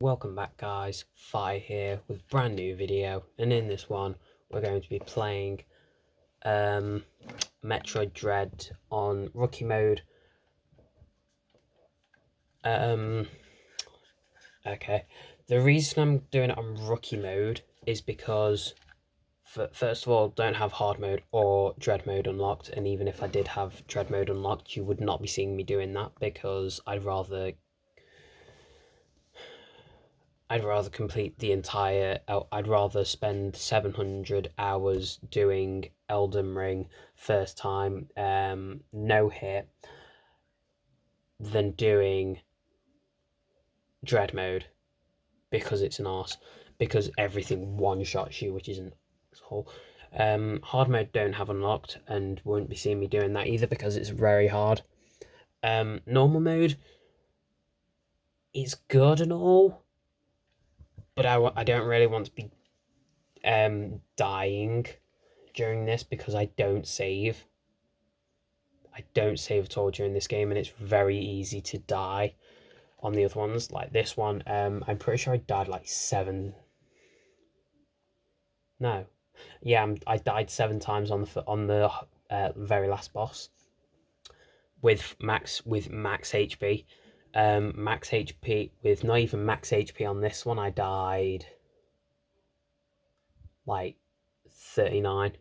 Welcome back guys, Fi here with a brand new video, and in this one we're going to be playing Metroid Dread on Rookie Mode. Okay, the reason I'm doing it on Rookie Mode is because first of all, don't have Hard Mode or Dread Mode unlocked, and even if I did have Dread Mode unlocked, you would not be seeing me doing that because I'd rather complete the entire. I'd rather spend 700 hours doing Elden Ring first time, no hit, than doing Dread Mode because it's an arse. Because everything one shots you, which isn't whole. Hard mode don't have unlocked and won't be seeing me doing that either because it's very hard. Normal mode is good and all, but I don't really want to be dying during this because I don't save. I don't save at all during this game, and it's very easy to die on the other ones. Like this one, I'm pretty sure I died like no, yeah, I died 7 times on the very last boss with max HP. Max HP with not even max HP on this one. I died like 39,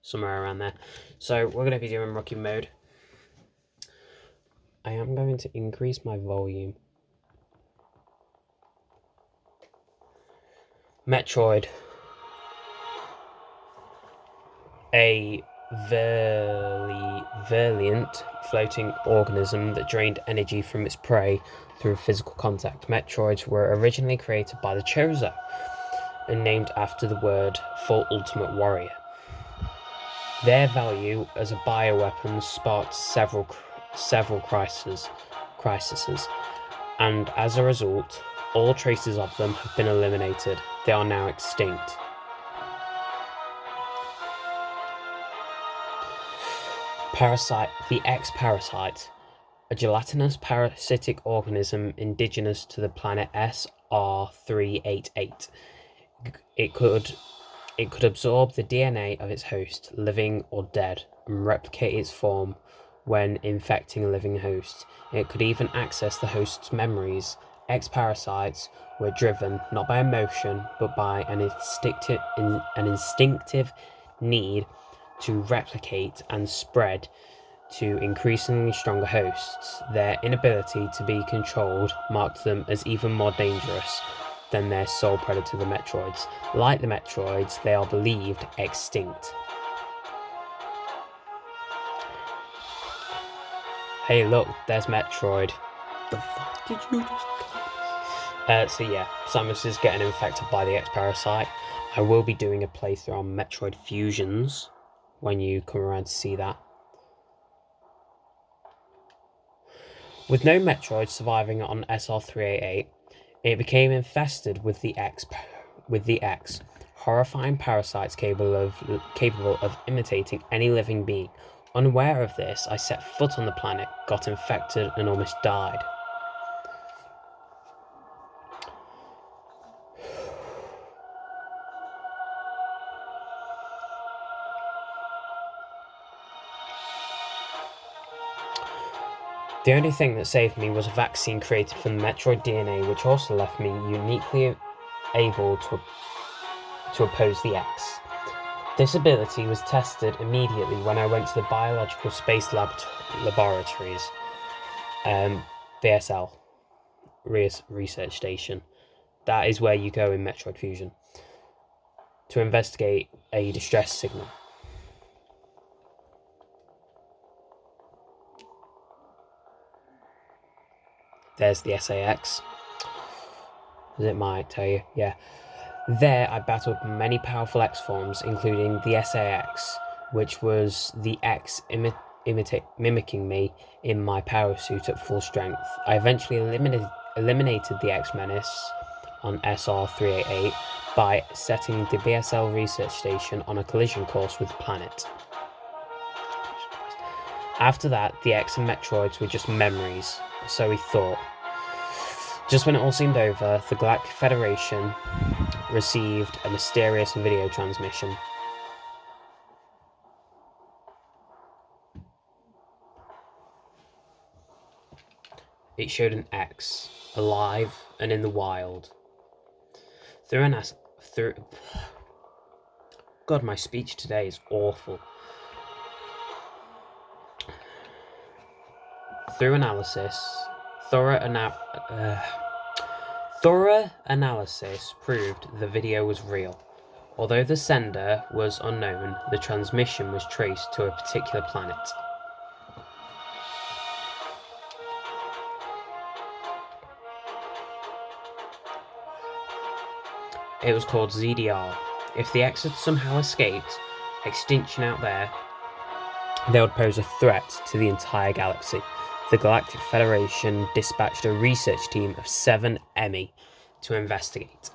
somewhere around there. So we're gonna be doing rookie mode. I am going to increase my volume. Metroid. A virulent floating organism that drained energy from its prey through physical contact. Metroids were originally created by the Chozo and named after the word for ultimate warrior. Their value as a bioweapon sparked several crises, and as a result, all traces of them have been eliminated. They are now extinct. Parasite, the X-parasite, a gelatinous parasitic organism indigenous to the planet SR388. It could absorb the DNA of its host, living or dead, and replicate its form when infecting a living host. It could even access the host's memories. X-parasites were driven not by emotion, but by an instinctive need to replicate and spread to increasingly stronger hosts. Their inability to be controlled marked them as even more dangerous than their sole predator, the Metroids. Like the Metroids, they are believed extinct. Hey look, there's Metroid. The fuck did you just... So yeah, Samus is getting infected by the X-parasite. I will be doing a playthrough on Metroid Fusions when you come around to see that. With no Metroid surviving on SR388, it became infested with the X, horrifying parasites capable of imitating any living being. Unaware of this, I set foot on the planet, got infected, and almost died. The only thing that saved me was a vaccine created from the Metroid DNA, which also left me uniquely able to oppose the X. This ability was tested immediately when I went to the Biological Space Laboratories, BSL, Research Station. That is where you go in Metroid Fusion, to investigate a distress signal. There's the SAX, as it might tell you, yeah. There I battled many powerful X forms, including the SAX, which was the X mimicking me in my power suit at full strength. I eventually eliminated the X Menace on SR388 by setting the BSL research station on a collision course with the planet. After that, the X and Metroids were just memories, so we thought. Just when it all seemed over, the Galactic Federation received a mysterious video transmission. It showed an X, alive and in the wild. God, my speech today is awful. Through thorough analysis proved the video was real. Although the sender was unknown, the transmission was traced to a particular planet. It was called ZDR. If the X had somehow escaped extinction out there, they would pose a threat to the entire galaxy. The Galactic Federation dispatched a research team of 7 Emmy to investigate.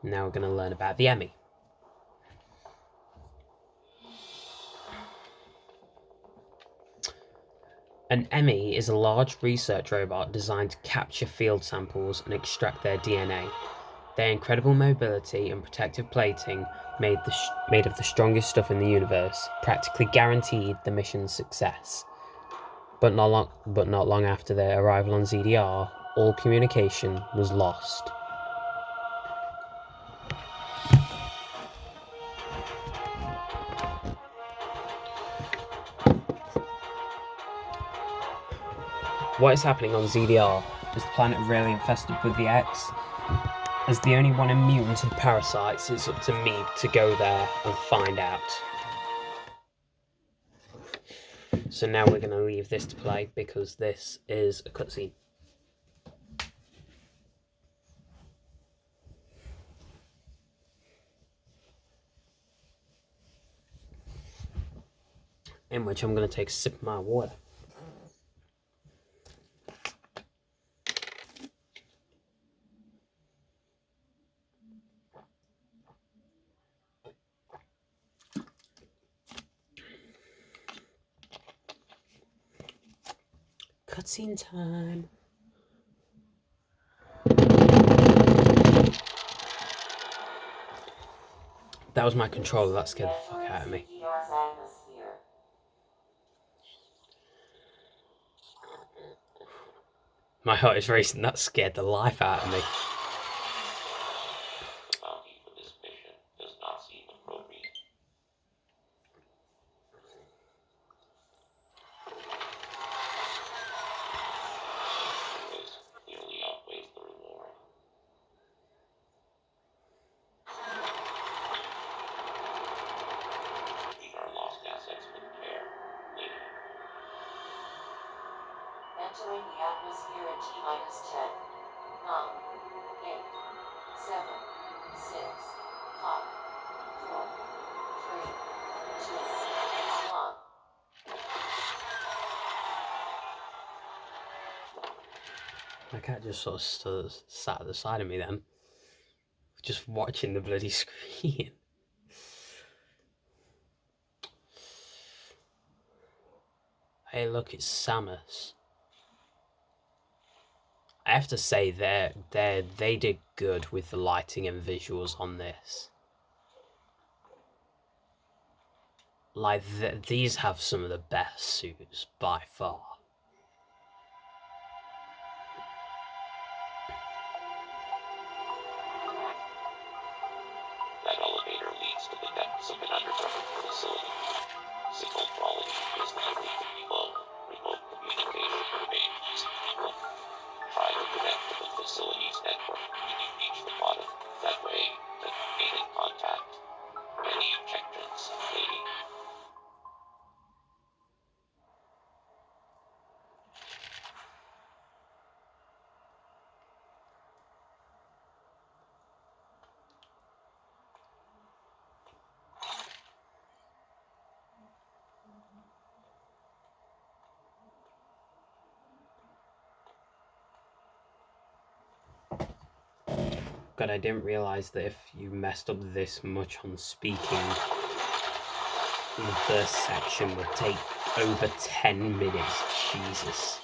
Now we're going to learn about the Emmy. An Emmy is a large research robot designed to capture field samples and extract their DNA. Their incredible mobility and protective plating, made of the strongest stuff in the universe, practically guaranteed the mission's success. But not long after their arrival on ZDR, all communication was lost. What is happening on ZDR? Is the planet really infested with the X? As the only one immune to the parasites, it's up to me to go there and find out. So now we're going to leave this to play because this is a cutscene. In which I'm going to take a sip of my water. Cutscene time. That was my controller, that scared the fuck out of me. My heart is racing, that scared the life out of me. Entering the atmosphere in T-minus 10, 9, 8, 7, 6, 5, 4, 3, 2, 1. My cat just sort of sat at the side of me then, just watching the bloody screen. Hey, look, it's Samus. I have to say, they did good with the lighting and visuals on this. Like, these have some of the best suits by far. That elevator leads to the depths of an underground facility. Signal quality is negatively low. Remote communication remains zero. Try to connect to the facility's network when you reach the bottom. That way, the gaining contact. Any objections, lady? God, I didn't realise that if you messed up this much on speaking, the first section would take over 10 minutes. Jesus.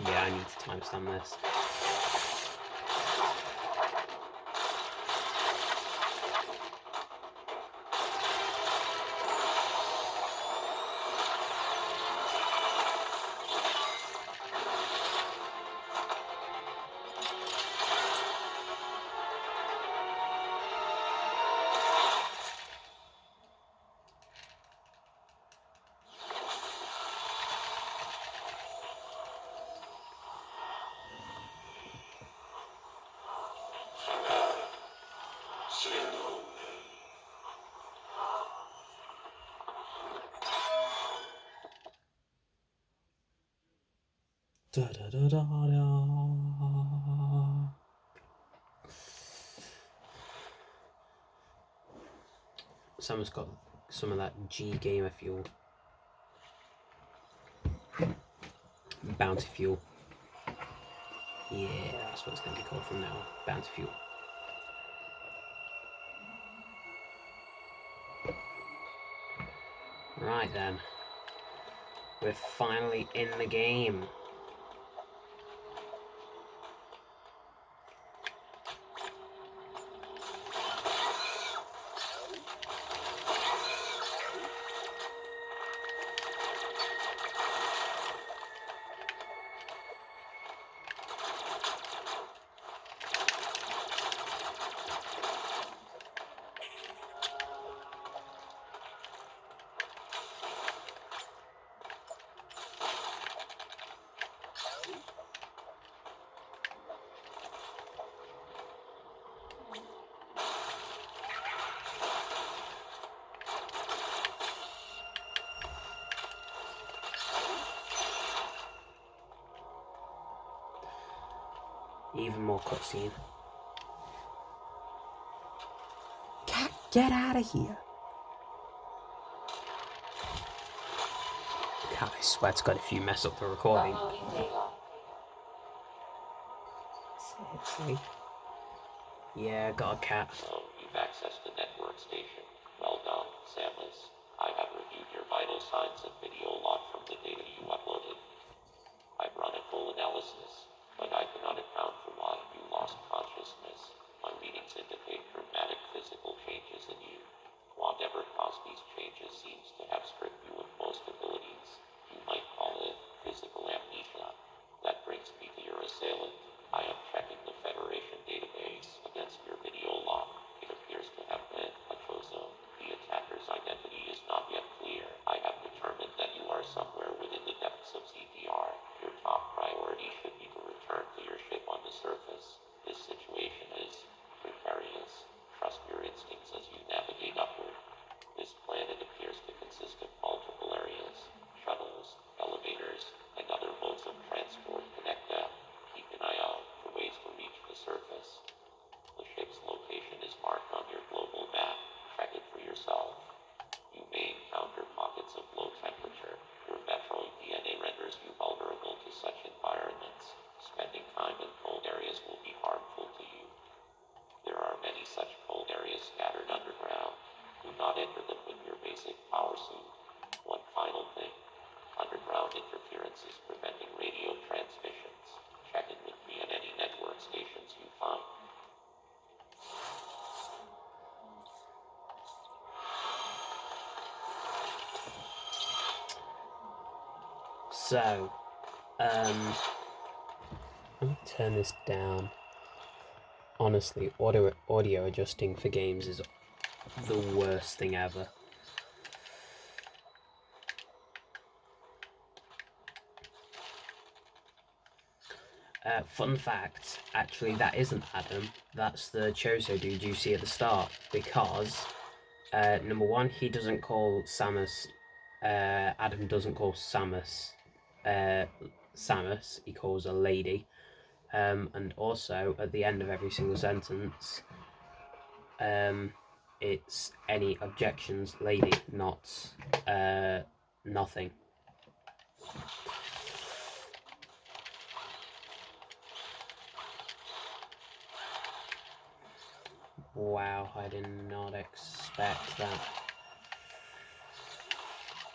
Yeah, I need to timestamp this. Da, da, da, da, da. Someone's got some of that G Gamer fuel. Bounty fuel. Yeah, that's what it's going to be called from now on. Bounty fuel. Right then. We're finally in the game. Even more cutscene. Cat, get out of here! God, I swear to God, if you mess up the recording. Seriously? Yeah, got a cat. So, you've accessed the network station. Well done, Samus. I have reviewed your vital signs and video log from the data you uploaded. I've run a full analysis, but I cannot account for why you lost consciousness. My readings indicate dramatic physical changes in you. Whatever caused these changes seems to have stripped you of most abilities. You might call it physical amnesia. That brings me to your assailant. I am checking the Federation database against your video log. It appears to have been a Chozo. The attacker's identity is not yet clear. I have determined that you are somewhere within the depths of CPR. Your top priority should be to return to your ship on the surface. This situation is precarious. Trust your instincts as you navigate upward. This planet appears to consist of multiple areas. Shuttles, elevators, and other modes of transport connect them. Keep an eye out for ways to reach the surface. The ship's location is marked on your global map. Check it for yourself. You may encounter pockets of low temperature. Your Metroid DNA renders you vulnerable to such environments. Spending time in cold areas will be harmful to you. There are many such cold areas scattered underground. Do not enter them with your basic power suit. One final thing. Underground interference is preventing radio transmissions. Check in with me at any network stations you find. So, let me turn this down. Honestly, audio adjusting for games is the worst thing ever. Fun fact, actually, that isn't Adam. That's the Choso dude you see at the start. Because, number one, he doesn't call Samus. Adam doesn't call Samus. Samus. He calls her lady. And also, at the end of every single sentence, it's any objections, lady, not nothing. Wow, I did not expect that.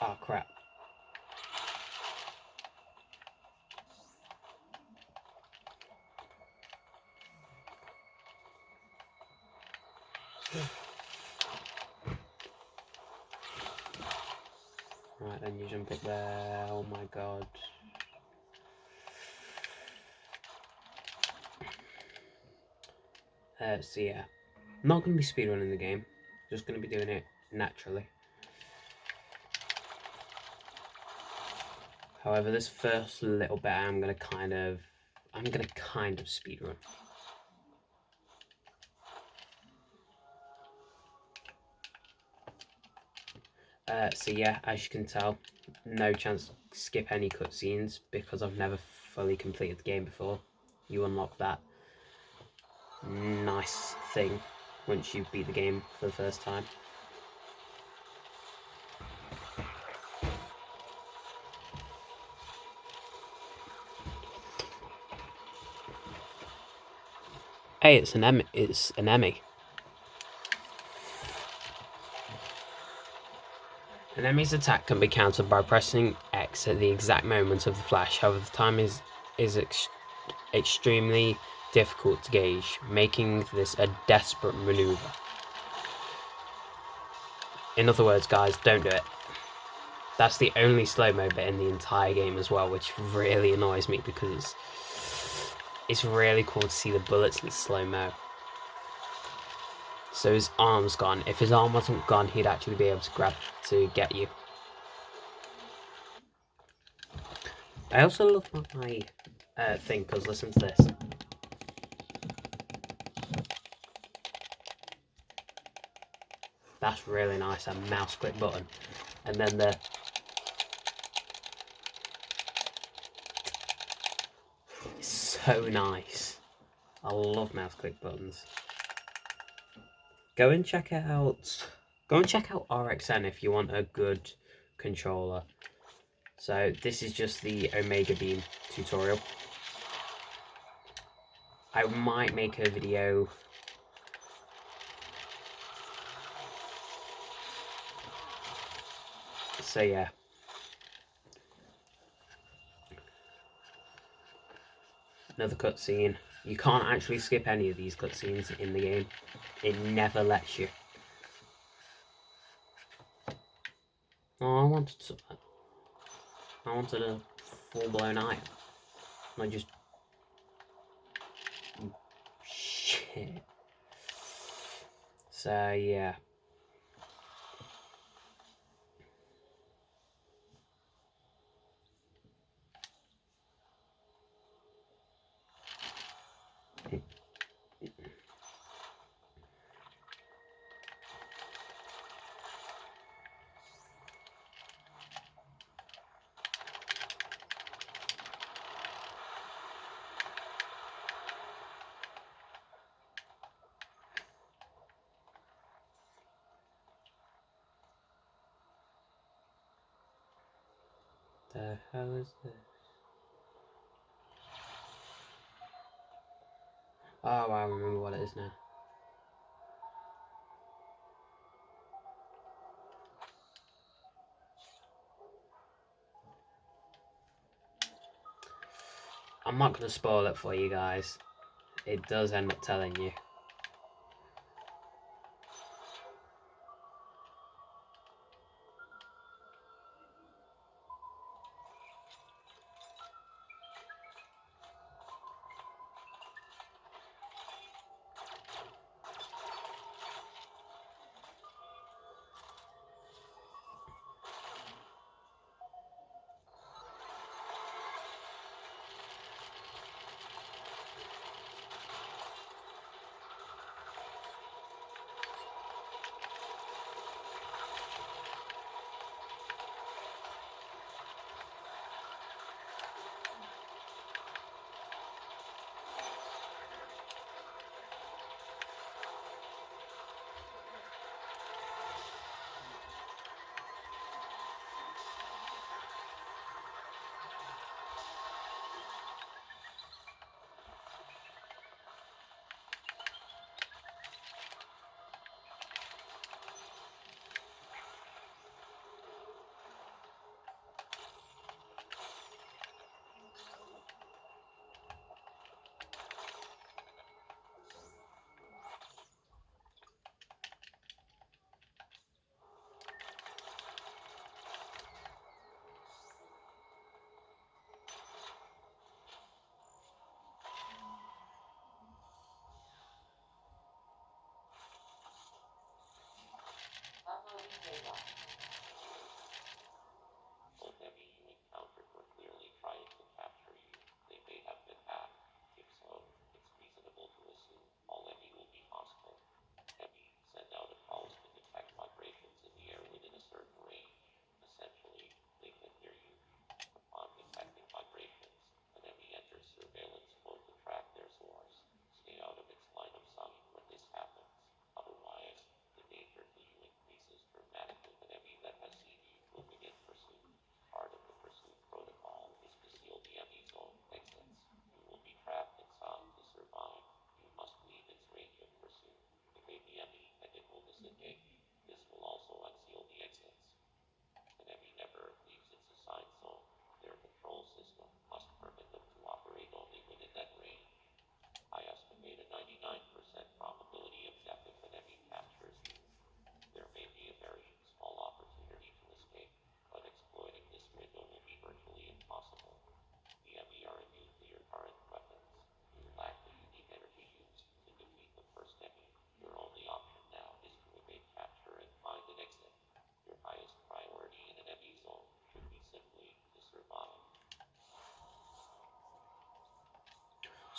Oh crap. Right, then you jump up there. Oh my god. So yeah, I'm not going to be speedrunning the game. Just going to be doing it naturally. However, this first little bit, I'm gonna kind of speedrun. So yeah, as you can tell, no chance to skip any cutscenes because I've never fully completed the game before. You unlock that nice thing once you beat the game for the first time. Hey, it's an Emmy. It's an Emmy. An enemy's attack can be countered by pressing X at the exact moment of the flash. However, the time is extremely difficult to gauge, making this a desperate maneuver. In other words, guys, don't do it. That's the only slow-mo bit in the entire game as well, which really annoys me because it's really cool to see the bullets in slow-mo. So his arm's gone. If his arm wasn't gone, he'd actually be able to grab to get you. I also love my thing, because listen to this. That's really nice, a mouse click button. And then the... It's so nice. I love mouse click buttons. Go and check out RxN if you want a good controller. So this is just the Omega Beam tutorial. I might make a video so yeah. Another cutscene. You can't actually skip any of these cutscenes in the game. It never lets you. Oh, I wanted a full-blown iron. I just... Shit. So, yeah. The hell is this? Oh, I remember what it is now. I'm not going to spoil it for you guys. It does end up telling you.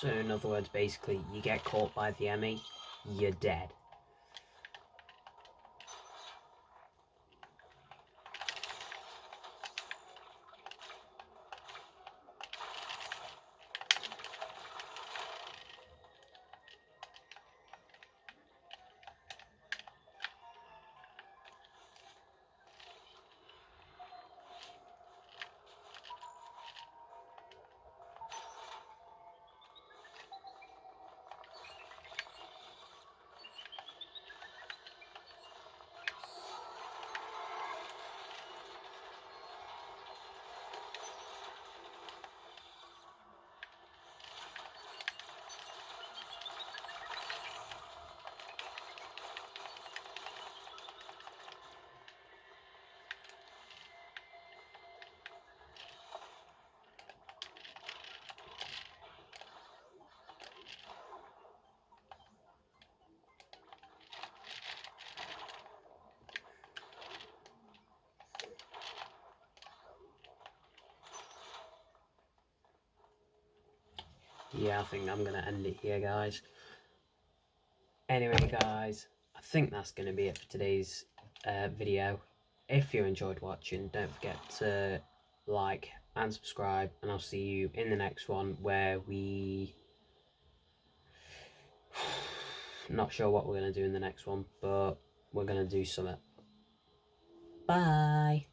So in other words, basically, you get caught by the Emmy, you're dead. Yeah, I think I'm going to end it here, guys. Anyway, guys, I think that's going to be it for today's video. If you enjoyed watching, don't forget to like and subscribe, and I'll see you in the next one where we... Not sure what we're going to do in the next one, but we're going to do something. Bye!